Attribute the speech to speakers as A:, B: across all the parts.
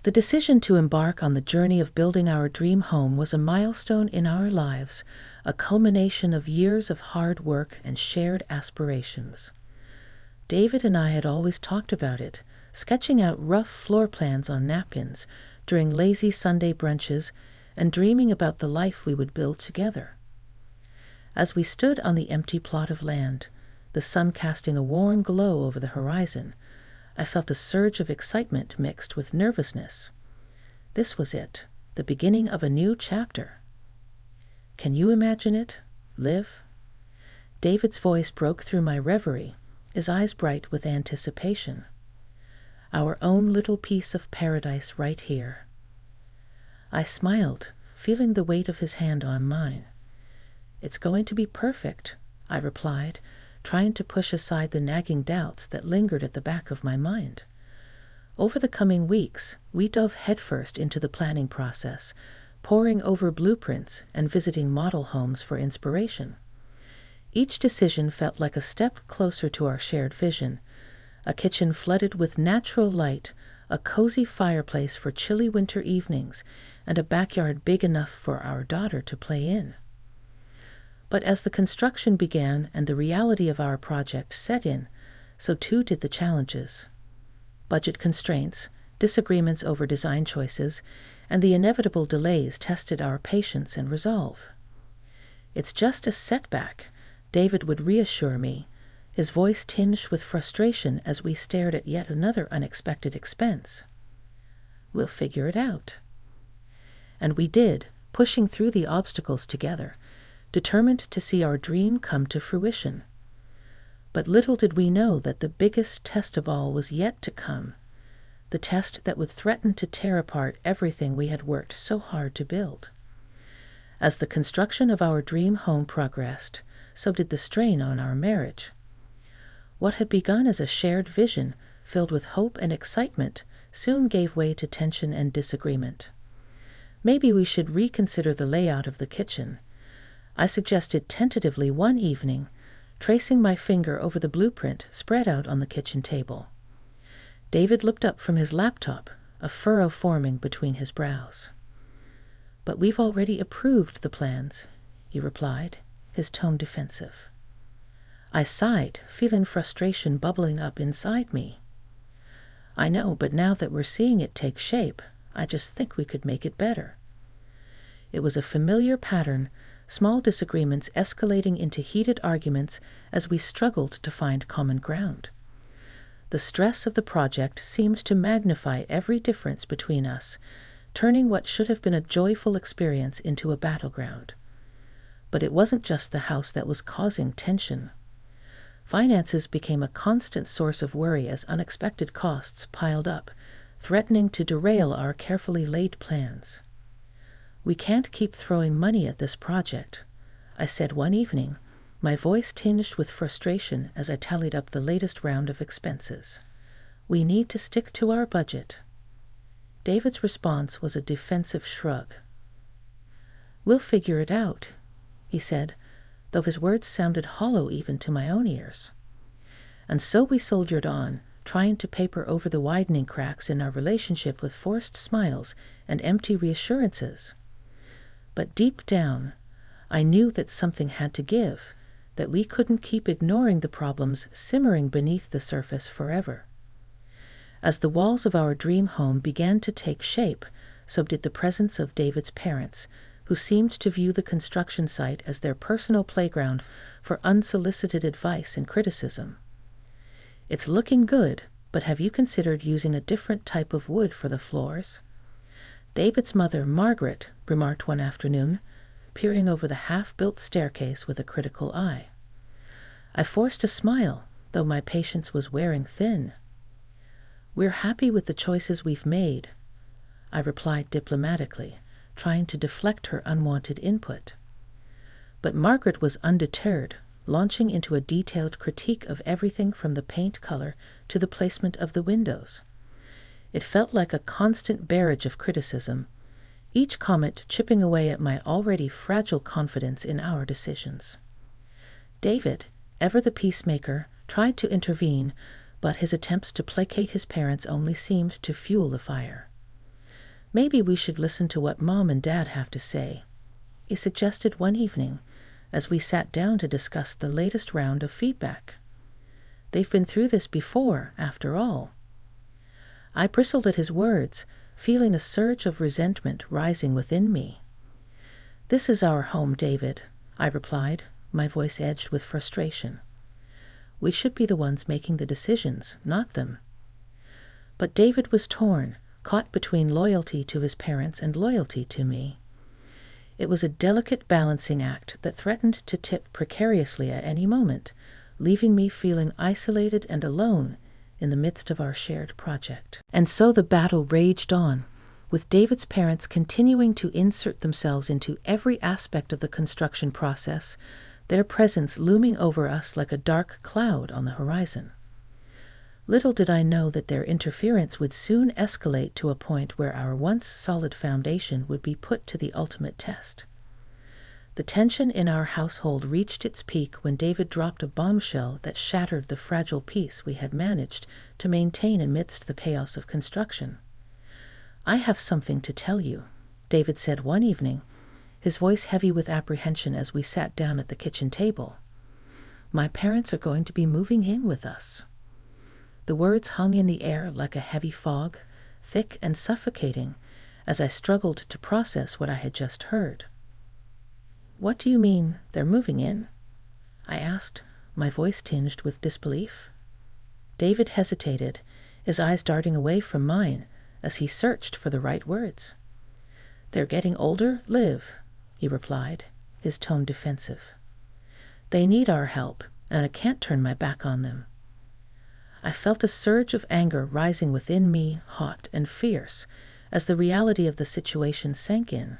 A: The decision to embark on the journey of building our dream home was a milestone in our lives, a culmination of years of hard work and shared aspirations. David and I had always talked about it, sketching out rough floor plans on napkins during lazy Sunday brunches and dreaming about the life we would build together. As we stood on the empty plot of land, the sun casting a warm glow over the horizon, I felt a surge of excitement mixed with nervousness. This was it, the beginning of a new chapter. Can you imagine it, Liv? David's voice broke through my reverie, his eyes bright with anticipation. Our own little piece of paradise right here. I smiled, feeling the weight of his hand on mine. It's going to be perfect, I replied, trying to push aside the nagging doubts that lingered at the back of my mind. Over the coming weeks, we dove headfirst into the planning process, poring over blueprints and visiting model homes for inspiration. Each decision felt like a step closer to our shared vision, a kitchen flooded with natural light, a cozy fireplace for chilly winter evenings, and a backyard big enough for our daughter to play in. But as the construction began and the reality of our project set in, so too did the challenges. Budget constraints, disagreements over design choices, and the inevitable delays tested our patience and resolve. "It's just a setback," David would reassure me, his voice tinged with frustration as we stared at yet another unexpected expense. "We'll figure it out." And we did, pushing through the obstacles together, determined to see our dream come to fruition. But little did we know that the biggest test of all was yet to come, the test that would threaten to tear apart everything we had worked so hard to build. As the construction of our dream home progressed, so did the strain on our marriage. What had begun as a shared vision, filled with hope and excitement, soon gave way to tension and disagreement. Maybe we should reconsider the layout of the kitchen, I suggested tentatively one evening, tracing my finger over the blueprint spread out on the kitchen table. David looked up from his laptop, a furrow forming between his brows. "But we've already approved the plans," he replied, his tone defensive. I sighed, feeling frustration bubbling up inside me. "I know, but now that we're seeing it take shape, I just think we could make it better." It was a familiar pattern, small disagreements escalating into heated arguments as we struggled to find common ground. The stress of the project seemed to magnify every difference between us, turning what should have been a joyful experience into a battleground. But it wasn't just the house that was causing tension. Finances became a constant source of worry as unexpected costs piled up, threatening to derail our carefully laid plans. "We can't keep throwing money at this project," I said one evening, my voice tinged with frustration as I tallied up the latest round of expenses. "We need to stick to our budget." David's response was a defensive shrug. "We'll figure it out," he said, though his words sounded hollow even to my own ears. And so we soldiered on, trying to paper over the widening cracks in our relationship with forced smiles and empty reassurances. But deep down, I knew that something had to give, that we couldn't keep ignoring the problems simmering beneath the surface forever. As the walls of our dream home began to take shape, so did the presence of David's parents, who seemed to view the construction site as their personal playground for unsolicited advice and criticism. "It's looking good, but have you considered using a different type of wood for the floors?" David's mother, Margaret, remarked one afternoon, peering over the half-built staircase with a critical eye. I forced a smile, though my patience was wearing thin. "We're happy with the choices we've made," I replied diplomatically, trying to deflect her unwanted input. But Margaret was undeterred, launching into a detailed critique of everything from the paint color to the placement of the windows. It felt like a constant barrage of criticism, each comment chipping away at my already fragile confidence in our decisions. David, ever the peacemaker, tried to intervene, but his attempts to placate his parents only seemed to fuel the fire. Maybe we should listen to what Mom and Dad have to say, he suggested one evening as we sat down to discuss the latest round of feedback. They've been through this before, after all. I bristled at his words, feeling a surge of resentment rising within me. "This is our home, David," I replied, my voice edged with frustration. "We should be the ones making the decisions, not them." But David was torn, caught between loyalty to his parents and loyalty to me. It was a delicate balancing act that threatened to tip precariously at any moment, leaving me feeling isolated and alone in the midst of our shared project. And so the battle raged on, with David's parents continuing to insert themselves into every aspect of the construction process, their presence looming over us like a dark cloud on the horizon. Little did I know that their interference would soon escalate to a point where our once solid foundation would be put to the ultimate test. The tension in our household reached its peak when David dropped a bombshell that shattered the fragile peace we had managed to maintain amidst the chaos of construction. "I have something to tell you," David said one evening, his voice heavy with apprehension as we sat down at the kitchen table. "My parents are going to be moving in with us." The words hung in the air like a heavy fog, thick and suffocating, as I struggled to process what I had just heard. "What do you mean, they're moving in?" I asked, my voice tinged with disbelief. David hesitated, his eyes darting away from mine as he searched for the right words. "They're getting older, Liv," he replied, his tone defensive. "They need our help, and I can't turn my back on them." I felt a surge of anger rising within me, hot and fierce, as the reality of the situation sank in.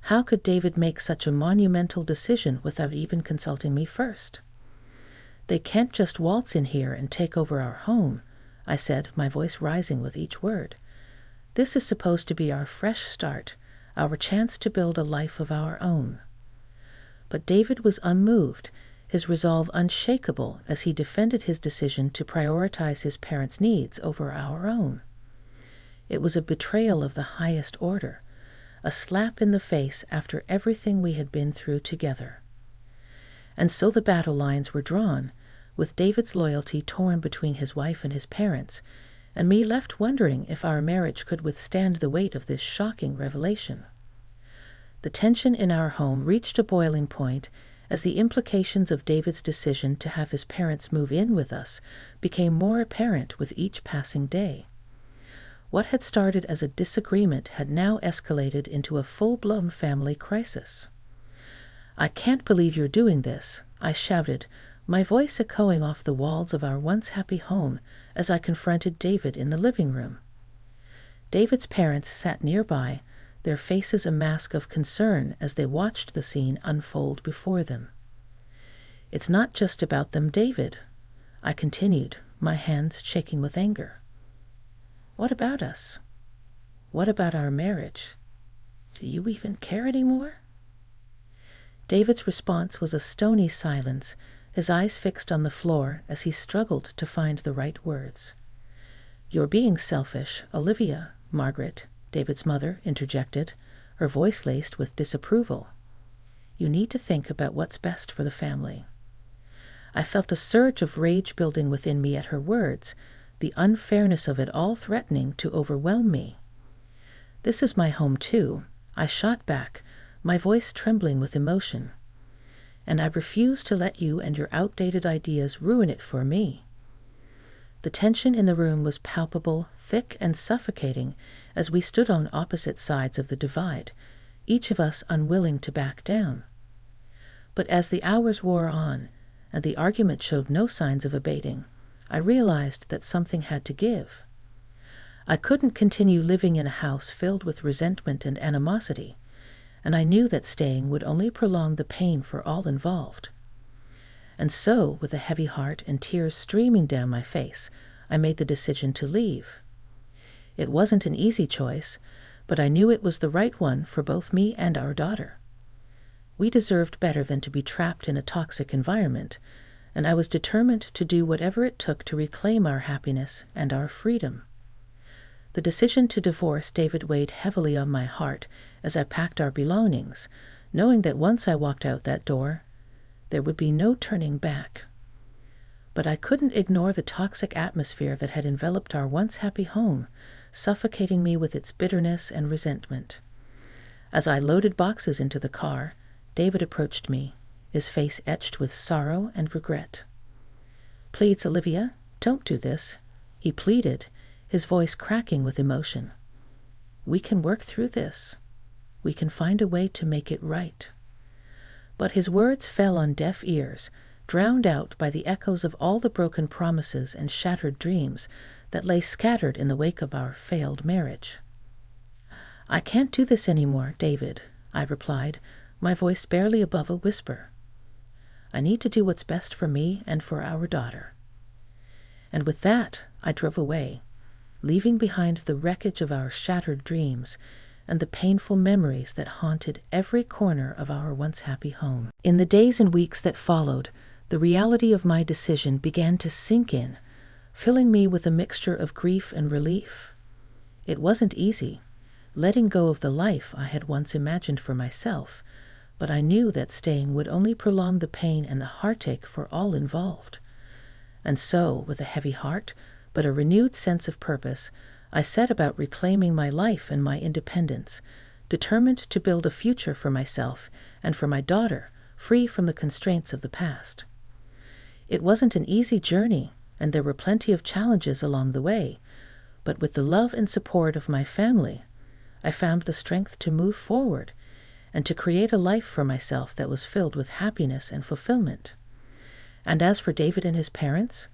A: How could David make such a monumental decision without even consulting me first? "They can't just waltz in here and take over our home," I said, my voice rising with each word. "This is supposed to be our fresh start, our chance to build a life of our own." But David was unmoved, his resolve unshakable as he defended his decision to prioritize his parents' needs over our own. It was a betrayal of the highest order, a slap in the face after everything we had been through together. And so the battle lines were drawn, with David's loyalty torn between his wife and his parents, and me left wondering if our marriage could withstand the weight of this shocking revelation. The tension in our home reached a boiling point as the implications of David's decision to have his parents move in with us became more apparent with each passing day. What had started as a disagreement had now escalated into a full-blown family crisis. "I can't believe you're doing this," I shouted, my voice echoing off the walls of our once happy home as I confronted David in the living room. David's parents sat nearby, their faces a mask of concern as they watched the scene unfold before them. "It's not just about them, David," I continued, my hands shaking with anger. "What about us? What about our marriage? Do you even care anymore?" David's response was a stony silence, his eyes fixed on the floor as he struggled to find the right words. "You're being selfish, Olivia," Margaret, David's mother, interjected, her voice laced with disapproval. "You need to think about what's best for the family." I felt a surge of rage building within me at her words, the unfairness of it all threatening to overwhelm me. "This is my home too," I shot back, my voice trembling with emotion. "And I refuse to let you and your outdated ideas ruin it for me." The tension in the room was palpable, thick and suffocating as we stood on opposite sides of the divide, each of us unwilling to back down. But as the hours wore on, and the argument showed no signs of abating, I realized that something had to give. I couldn't continue living in a house filled with resentment and animosity, and I knew that staying would only prolong the pain for all involved. And so, with a heavy heart and tears streaming down my face, I made the decision to leave. It wasn't an easy choice, but I knew it was the right one for both me and our daughter. We deserved better than to be trapped in a toxic environment, and I was determined to do whatever it took to reclaim our happiness and our freedom. The decision to divorce David weighed heavily on my heart as I packed our belongings, knowing that once I walked out that door, there would be no turning back. But I couldn't ignore the toxic atmosphere that had enveloped our once happy home, suffocating me with its bitterness and resentment. As I loaded boxes into the car, David approached me, his face etched with sorrow and regret. "Please, Olivia, don't do this," he pleaded, his voice cracking with emotion. "We can work through this. We can find a way to make it right." But his words fell on deaf ears, drowned out by the echoes of all the broken promises and shattered dreams that lay scattered in the wake of our failed marriage. "I can't do this anymore, David," I replied, my voice barely above a whisper. "I need to do what's best for me and for our daughter." And with that, I drove away, leaving behind the wreckage of our shattered dreams and the painful memories that haunted every corner of our once happy home. In the days and weeks that followed, the reality of my decision began to sink in, filling me with a mixture of grief and relief. It wasn't easy, letting go of the life I had once imagined for myself, but I knew that staying would only prolong the pain and the heartache for all involved. And so, with a heavy heart, but a renewed sense of purpose, I set about reclaiming my life and my independence, determined to build a future for myself and for my daughter, free from the constraints of the past. It wasn't an easy journey, and there were plenty of challenges along the way, but with the love and support of my family, I found the strength to move forward and to create a life for myself that was filled with happiness and fulfillment. And as for David and his parents,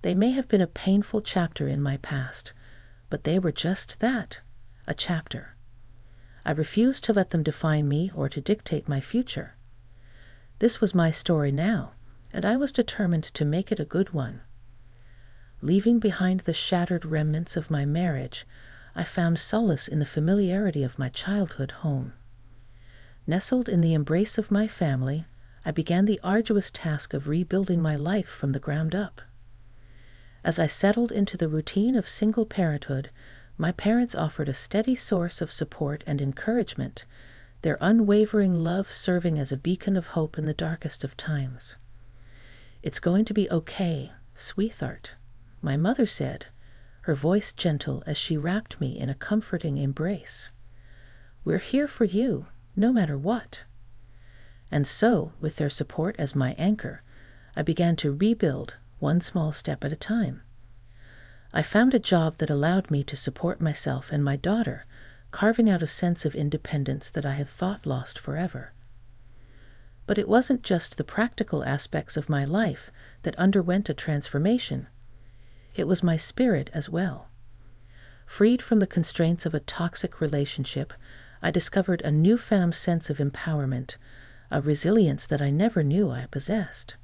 A: they may have been a painful chapter in my past, but they were just that, a chapter. I refused to let them define me or to dictate my future. This was my story now, and I was determined to make it a good one. Leaving behind the shattered remnants of my marriage, I found solace in the familiarity of my childhood home. Nestled in the embrace of my family, I began the arduous task of rebuilding my life from the ground up. As I settled into the routine of single parenthood, my parents offered a steady source of support and encouragement, their unwavering love serving as a beacon of hope in the darkest of times. "It's going to be okay, sweetheart," my mother said, her voice gentle as she wrapped me in a comforting embrace. "We're here for you, no matter what." And so, with their support as my anchor, I began to rebuild, one small step at a time. I found a job that allowed me to support myself and my daughter, carving out a sense of independence that I had thought lost forever. But it wasn't just the practical aspects of my life that underwent a transformation. It was my spirit as well. Freed from the constraints of a toxic relationship, I discovered a newfound sense of empowerment, a resilience that I never knew I possessed.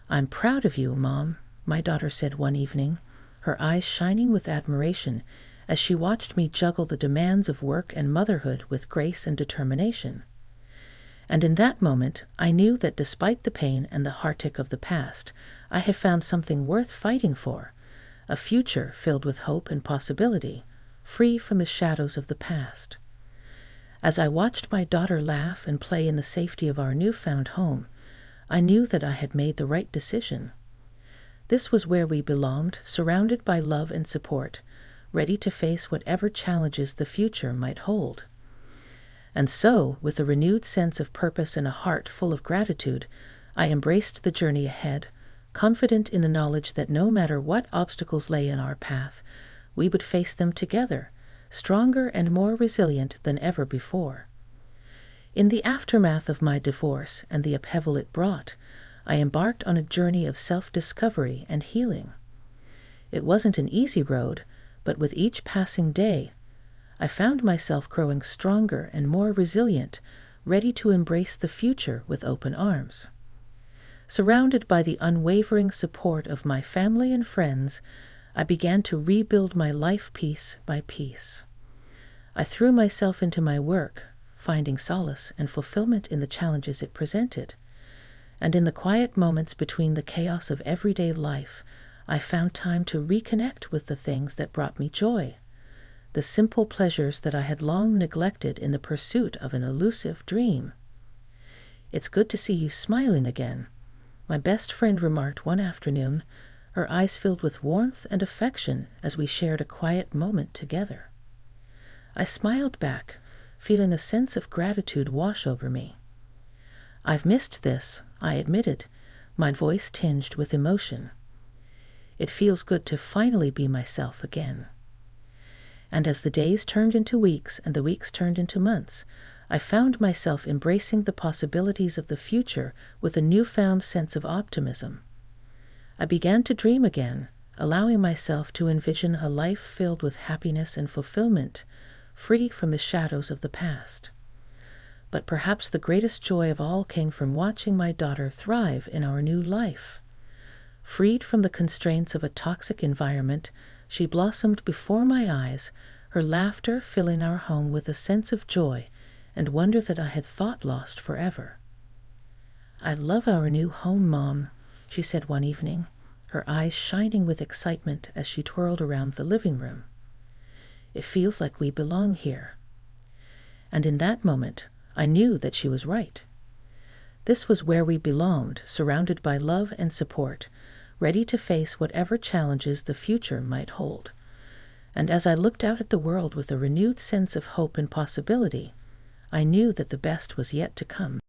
A: "I'm proud of you, Mom," my daughter said one evening, her eyes shining with admiration as she watched me juggle the demands of work and motherhood with grace and determination. And in that moment, I knew that despite the pain and the heartache of the past, I had found something worth fighting for, a future filled with hope and possibility, free from the shadows of the past. As I watched my daughter laugh and play in the safety of our newfound home, I knew that I had made the right decision. This was where we belonged, surrounded by love and support, ready to face whatever challenges the future might hold. And so, with a renewed sense of purpose and a heart full of gratitude, I embraced the journey ahead, confident in the knowledge that no matter what obstacles lay in our path, we would face them together, stronger and more resilient than ever before. In the aftermath of my divorce and the upheaval it brought, I embarked on a journey of self-discovery and healing. It wasn't an easy road, but with each passing day, I found myself growing stronger and more resilient, ready to embrace the future with open arms. Surrounded by the unwavering support of my family and friends, I began to rebuild my life piece by piece. I threw myself into my work, finding solace and fulfillment in the challenges it presented. And in the quiet moments between the chaos of everyday life, I found time to reconnect with the things that brought me joy, the simple pleasures that I had long neglected in the pursuit of an elusive dream. "It's good to see you smiling again," my best friend remarked one afternoon, her eyes filled with warmth and affection as we shared a quiet moment together. I smiled back, feeling a sense of gratitude wash over me. "I've missed this," I admitted, my voice tinged with emotion. "It feels good to finally be myself again." And as the days turned into weeks and the weeks turned into months, I found myself embracing the possibilities of the future with a newfound sense of optimism. I began to dream again, allowing myself to envision a life filled with happiness and fulfillment, free from the shadows of the past. But perhaps the greatest joy of all came from watching my daughter thrive in our new life. Freed from the constraints of a toxic environment, she blossomed before my eyes, her laughter filling our home with a sense of joy and wonder that I had thought lost forever. "I love our new home, Mom," she said one evening, her eyes shining with excitement as she twirled around the living room. "It feels like we belong here." And in that moment, I knew that she was right. This was where we belonged, surrounded by love and support, ready to face whatever challenges the future might hold. And as I looked out at the world with a renewed sense of hope and possibility, I knew that the best was yet to come.